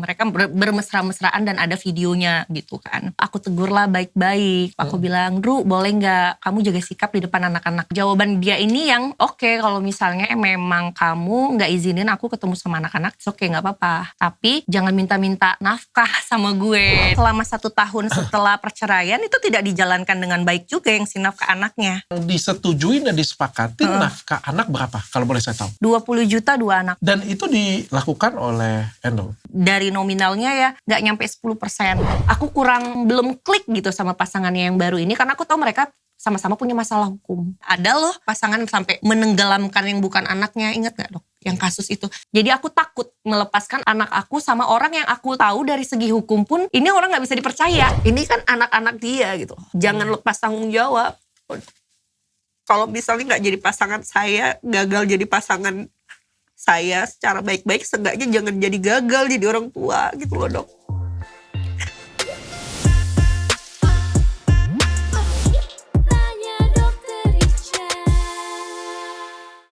mereka bermesra-mesraan dan ada videonya gitu kan. Aku tegurlah baik-baik. Aku bilang, Ru boleh gak kamu jaga sikap di depan anak-anak. Jawaban dia ini yang oke, kalau misalnya memang kamu gak izinin aku ketemu sama anak-anak, oke gak apa-apa. Tapi jangan minta-minta nafkah sama gue. Selama 1 tahun setelah perceraian itu tidak dijalankan dengan baik juga yang si nafkah anaknya. Disetujui dan disepakati nafkah anak berapa kalau boleh saya tahu? 20 juta 2 anak. Dan itu dilakukan oleh Endo? Dari nominalnya ya gak nyampe 10%. Aku belum klik gitu sama pasangannya yang baru ini karena aku tahu mereka sama-sama punya masalah hukum. Ada loh pasangan sampai menenggelamkan yang bukan anaknya, ingat gak dok? Yang kasus itu. Jadi aku takut melepaskan anak aku sama orang yang aku tahu dari segi hukum pun ini orang gak bisa dipercaya. Ini kan anak-anak dia gitu. Jangan lepas tanggung jawab. Kalau misalnya gak jadi pasangan saya, gagal jadi pasangan saya secara baik-baik, seenggaknya jangan jadi gagal jadi orang tua gitu loh dok.